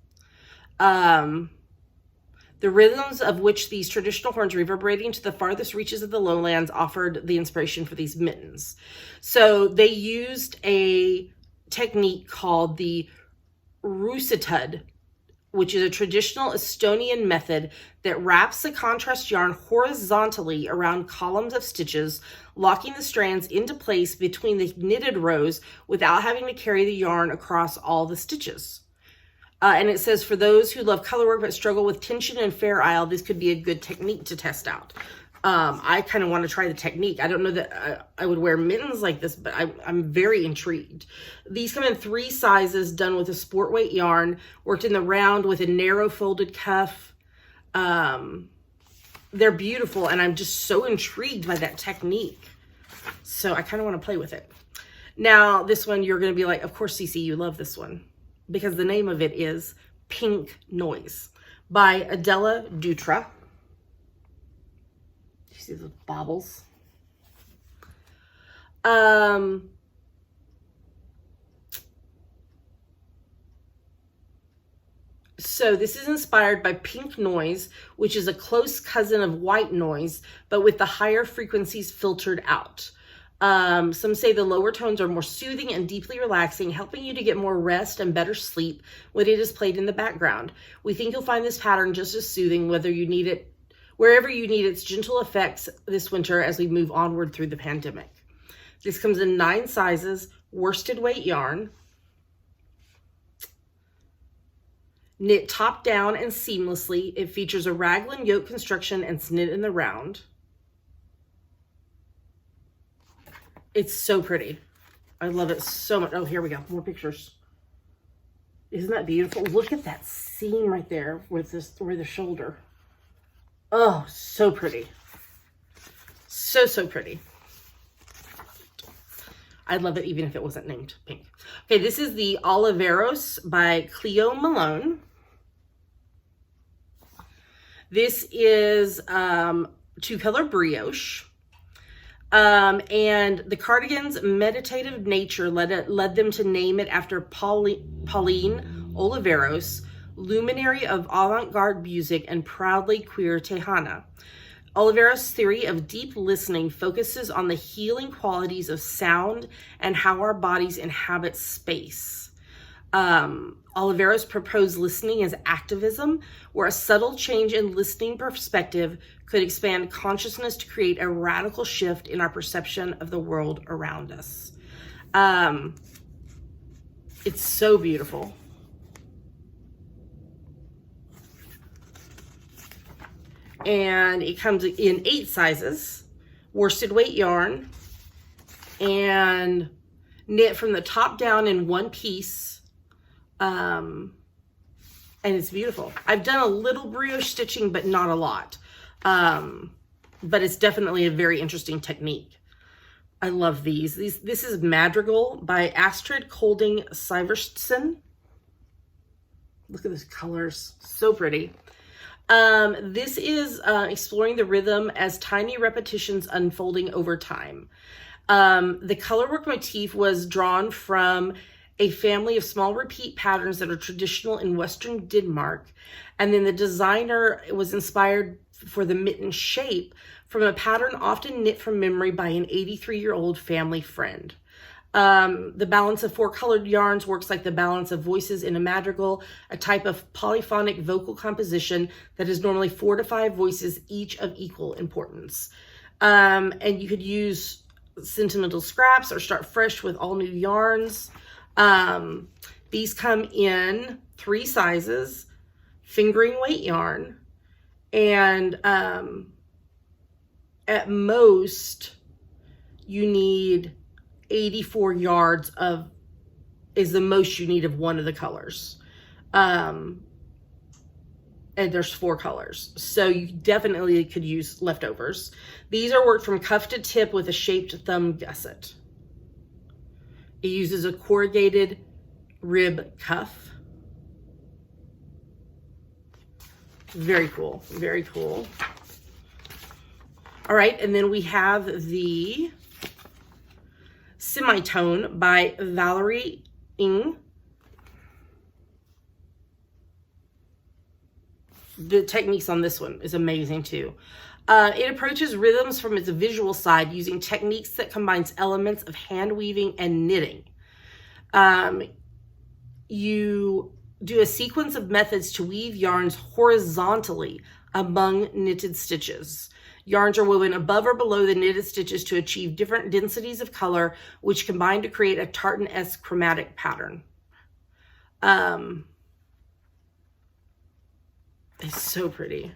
The rhythms of which these traditional horns reverberating to the farthest reaches of the lowlands offered the inspiration for these mittens. So they used a technique called the Rusitud, which is a traditional Estonian method that wraps the contrast yarn horizontally around columns of stitches, locking the strands into place between the knitted rows without having to carry the yarn across all the stitches. And it says, for those who love colorwork but struggle with tension and Fair Isle, this could be a good technique to test out. I kind of want to try the technique. I don't know that I would wear mittens like this, but I'm very intrigued. These come in 3 sizes, done with a sport weight yarn, worked in the round with a narrow folded cuff. They're beautiful, and I'm just so intrigued by that technique. So I kind of want to play with it. Now, this one, you're going to be like, of course, Cece, you love this one, because the name of it is Pink Noise by Adela Dutra. You see the baubles? So this is inspired by pink noise, which is a close cousin of white noise, but with the higher frequencies filtered out. Some say the lower tones are more soothing and deeply relaxing, helping you to get more rest and better sleep when it is played in the background. We think you'll find this pattern just as soothing wherever you need its gentle effects this winter as we move onward through the pandemic. This comes in 9 sizes, worsted weight yarn. Knit top down and seamlessly. It features a raglan yoke construction and it's knit in the round. It's so pretty. I love it so much. Oh, here we go. More pictures. Isn't that beautiful? Look at that seam right there with the shoulder. Oh, so pretty. So, so pretty. I'd love it even if it wasn't named pink. Okay, this is the Oliveros by Cleo Malone. This is 2-color brioche. And the cardigan's meditative nature led them to name it after Pauline Oliveros, luminary of avant-garde music and proudly queer Tetyana. Oliveros' theory of deep listening focuses on the healing qualities of sound and how our bodies inhabit space. Oliveros proposed listening as activism, where a subtle change in listening perspective could expand consciousness to create a radical shift in our perception of the world around us. It's so beautiful. And it comes in 8 sizes, worsted weight yarn, and knit from the top down in one piece. And it's beautiful. I've done a little brioche stitching, but not a lot. But it's definitely a very interesting technique. I love these. This is Madrigal by Astrid Kolding Syvertsen. Look at those colors. So pretty. This is exploring the rhythm as tiny repetitions unfolding over time. The colorwork motif was drawn from a family of small repeat patterns that are traditional in Western Denmark. And then the designer was inspired for the mitten shape from a pattern often knit from memory by an 83-year-old family friend. The balance of 4 colored yarns works like the balance of voices in a madrigal, a type of polyphonic vocal composition that is normally 4 to 5 voices, each of equal importance. And you could use sentimental scraps or start fresh with all new yarns. These come in 3 sizes, fingering weight yarn, and at most you need 84 yards is the most you need of one of the colors. And there's 4 colors. So you definitely could use leftovers. These are worked from cuff to tip with a shaped thumb gusset. It uses a corrugated rib cuff. Very cool. Very cool. All right. And then we have the Semitone by Valerie Ng. The techniques on this one is amazing too. It approaches rhythms from its visual side using techniques that combines elements of hand weaving and knitting. You do a sequence of methods to weave yarns horizontally among knitted stitches. Yarns are woven above or below the knitted stitches to achieve different densities of color, which combine to create a tartan-esque chromatic pattern. It's so pretty.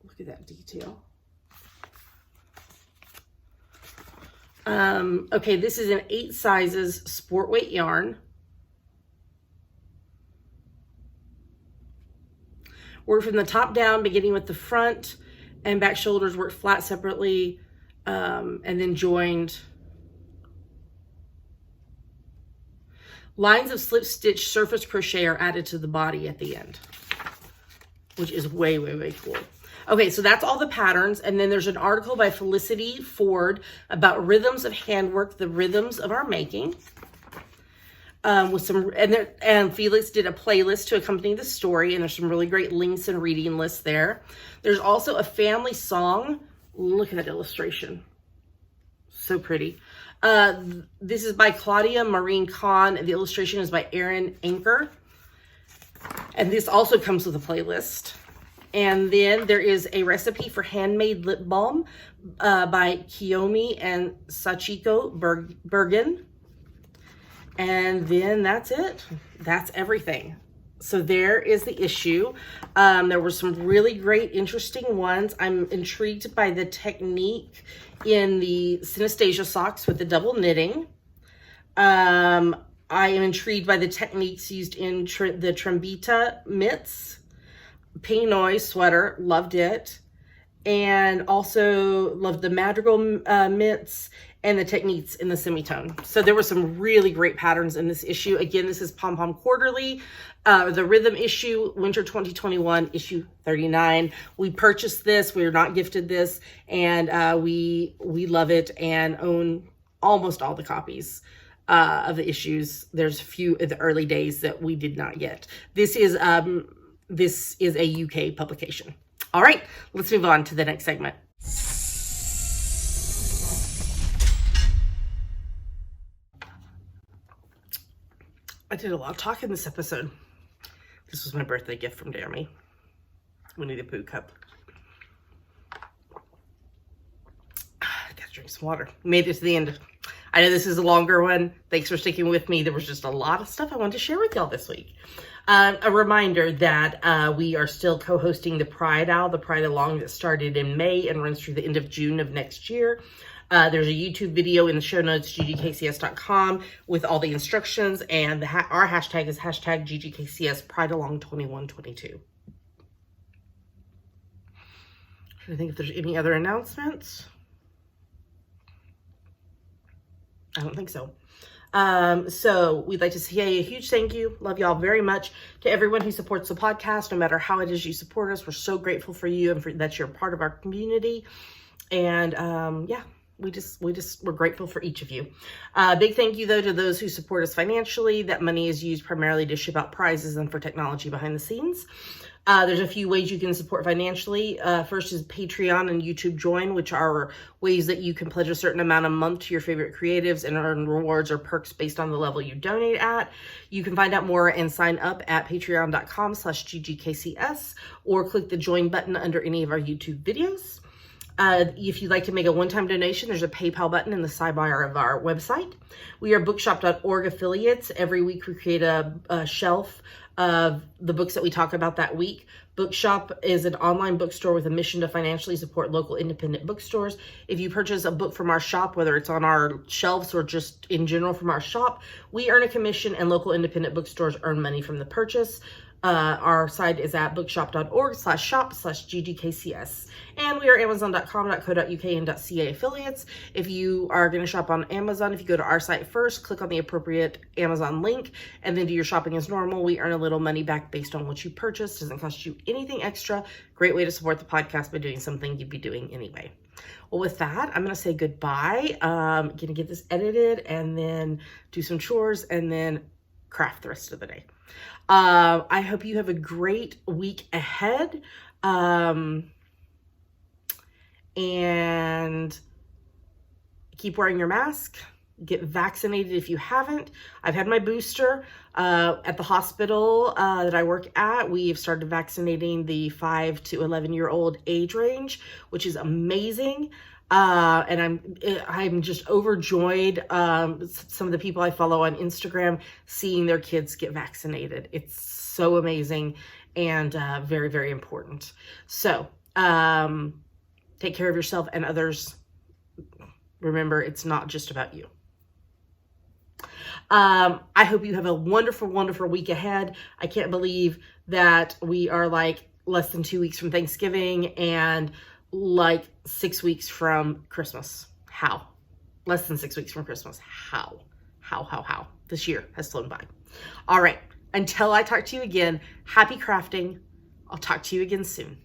Look at that detail. Okay, this is in 8 sizes sport weight yarn. Work from the top down, beginning with the front and back shoulders, worked flat separately, and then joined. Lines of slip stitch surface crochet are added to the body at the end, which is way, way, way cool. Okay, so that's all the patterns. And then there's an article by Felicity Ford about rhythms of handwork, the rhythms of our making. With some, and Felix did a playlist to accompany the story, and there's some really great links and reading lists there. There's also a family song. Look at that illustration. So pretty. This is by Claudia Marine Khan, and the illustration is by Erin Anker. And this also comes with a playlist. And then there is a recipe for handmade lip balm by Kiyomi and Sachiko Bergen. And then that's it. That's everything. So there is the issue. There were some really great, interesting ones. I'm intrigued by the technique in the synesthesia socks with the double knitting. I am intrigued by the techniques used in the Trimbita mitts. Pinoy sweater, loved it. And also loved the madrigal mitts and the techniques in the semitone. So there were some really great patterns in this issue. Again, this is Pom Pom Quarterly, the Rhythm issue, Winter 2021, issue 39. We purchased this, we were not gifted this, and we love it and own almost all the copies of the issues. There's a few in the early days that we did not get. This is a UK publication. All right, let's move on to the next segment. I did a lot of talking this episode. This was my birthday gift from Jeremy. Winnie the Pooh cup. Gotta drink some water. Made it to the end. I know this is a longer one. Thanks for sticking with me. There was just a lot of stuff I wanted to share with y'all this week. A reminder that we are still co-hosting the Pride Owl, the Pride Along that started in May and runs through the end of June of next year. There's a YouTube video in the show notes, ggkcs.com, with all the instructions, and our hashtag is hashtag GGKCS Pride Along 2122. I think if there's any other announcements. I don't think so. So we'd like to say a huge thank you. Love y'all very much. To everyone who supports the podcast, no matter how it is you support us, we're so grateful for you and that you're part of our community. And yeah, we're grateful for each of you. Big thank you though to those who support us financially. That money is used primarily to ship out prizes and for technology behind the scenes. There's a few ways you can support financially. First is Patreon and YouTube Join, which are ways that you can pledge a certain amount a month to your favorite creatives and earn rewards or perks based on the level you donate at. You can find out more and sign up at patreon.com/ggkcs or click the join button under any of our YouTube videos. If you'd like to make a one-time donation, there's a PayPal button in the sidebar of our website. We are bookshop.org affiliates. Every week we create a shelf of the books that we talk about that week. Bookshop is an online bookstore with a mission to financially support local independent bookstores. If you purchase a book from our shop, whether it's on our shelves or just in general from our shop, we earn a commission and local independent bookstores earn money from the purchase. Our site is at bookshop.org/shop/ggkcs. And we are amazon.com.co.uk and .ca affiliates. If you are going to shop on Amazon, if you go to our site first, click on the appropriate Amazon link, and then do your shopping as normal. We earn a little money back based on what you purchase. Doesn't cost you anything extra. Great way to support the podcast by doing something you'd be doing anyway. Well, with that, I'm going to say goodbye. Going to get this edited and then do some chores and then craft the rest of the day. I hope you have a great week ahead. And keep wearing your mask. Get vaccinated if you haven't. I've had my booster at the hospital that I work at. We've started vaccinating the 5 to 11-year-old age range, which is amazing. And I'm just overjoyed. Some of the people I follow on Instagram, seeing their kids get vaccinated. It's so amazing and very, very important. So take care of yourself and others. Remember, it's not just about you. I hope you have a wonderful, wonderful week ahead. I can't believe that we are like less than 2 weeks from Thanksgiving and like 6 weeks from Christmas. How? Less than 6 weeks from Christmas. How? How? This year has flown by. All right. Until I talk to you again, happy crafting. I'll talk to you again soon.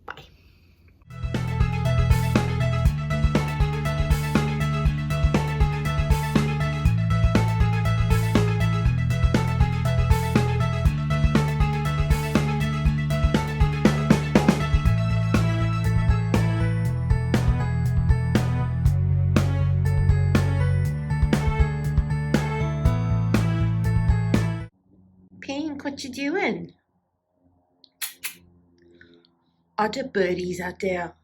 Bye. Pink, what you doing? Are the birdies out there?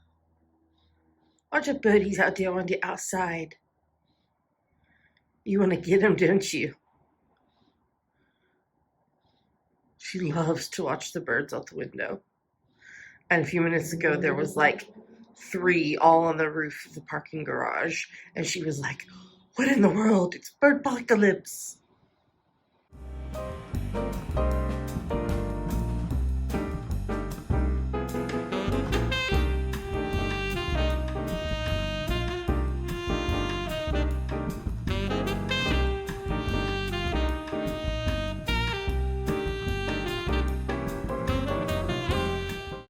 Are the birdies out there on the outside? You want to get them, don't you? She loves to watch the birds out the window. And a few minutes ago, there was like 3 all on the roof of the parking garage. And she was like, what in the world? It's bird apocalypse.